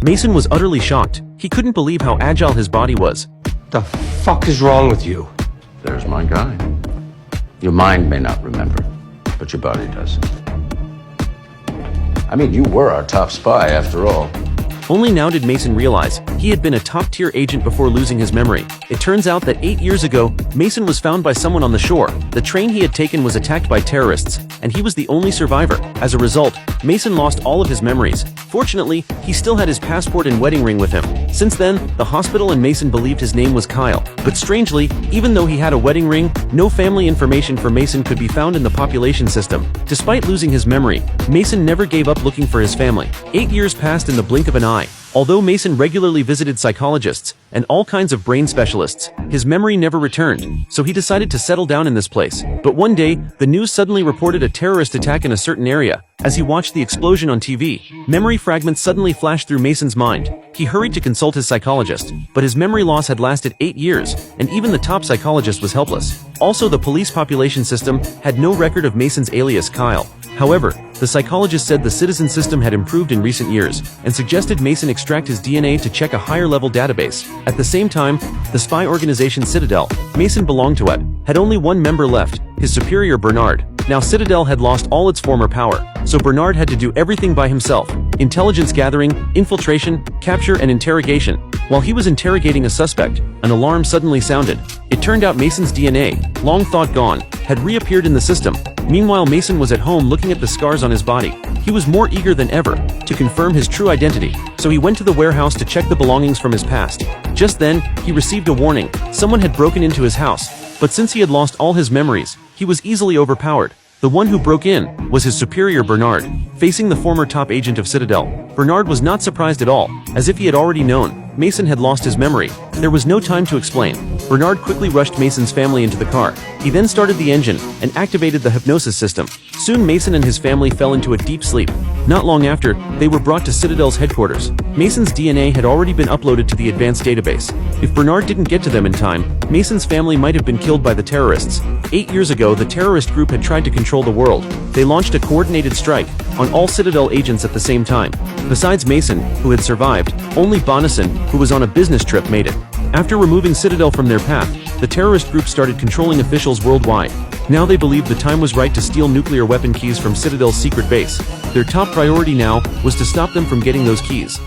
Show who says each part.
Speaker 1: Mason was utterly shocked. He couldn't believe how agile his body was.
Speaker 2: The fuck is wrong with you?
Speaker 3: There's my guy. Your mind may not remember, but your body does. I mean, you were our top spy after all.
Speaker 1: Only now did Mason realize he had been a top-tier agent before losing his memory. It turns out that 8 years ago, Mason was found by someone on the shore. The train he had taken was attacked by terrorists, and he was the only survivor. As a result, Mason lost all of his memories. Fortunately, he still had his passport and wedding ring with him. Since then, the hospital and Mason believed his name was Kyle. But strangely, even though he had a wedding ring, no family information for Mason could be found in the population system. Despite losing his memory, Mason never gave up looking for his family. 8 years passed in the blink of an eye. Although Mason regularly visited psychologists and all kinds of brain specialists, his memory never returned, so he decided to settle down in this place. But one day, the news suddenly reported a terrorist attack in a certain area. As he watched the explosion on TV, memory fragments suddenly flashed through Mason's mind. He hurried to consult his psychologist, but his memory loss had lasted 8 years, and even the top psychologist was helpless. Also, the police population system had no record of Mason's alias Kyle. However, the psychologist said the citizen system had improved in recent years and suggested Mason extract his DNA to check a higher-level database. At the same time, the spy organization Citadel, Mason belonged to it, had only one member left, his superior Bernard. Now Citadel had lost all its former power, so Bernard had to do everything by himself: intelligence gathering, infiltration, capture, and interrogation. While he was interrogating a suspect, an alarm suddenly sounded. It turned out Mason's DNA, long thought gone, had reappeared in the system. Meanwhile, Mason was at home looking at the scars on his body. He was more eager than ever to confirm his true identity, so he went to the warehouse to check the belongings from his past. Just then, he received a warning. Someone had broken into his house, but since he had lost all his memories, he was easily overpowered. The one who broke in was his superior Bernard. Facing the former top agent of Citadel, Bernard was not surprised at all, as if he had already known Mason had lost his memory. There was no time to explain. Bernard quickly rushed Mason's family into the car. He then started the engine and activated the hypnosis system. Soon Mason and his family fell into a deep sleep. Not long after, they were brought to Citadel's headquarters. Mason's DNA had already been uploaded to the advanced database. If Bernard didn't get to them in time, Mason's family might have been killed by the terrorists. 8 years ago, the terrorist group had tried to control the world. They launched a coordinated strike on all Citadel agents at the same time. Besides Mason, who had survived, only Bonison, who was on a business trip, made it. After removing Citadel from their path, the terrorist group started controlling officials worldwide. Now they believed the time was right to steal nuclear weapon keys from Citadel's secret base. Their top priority now was to stop them from getting those keys.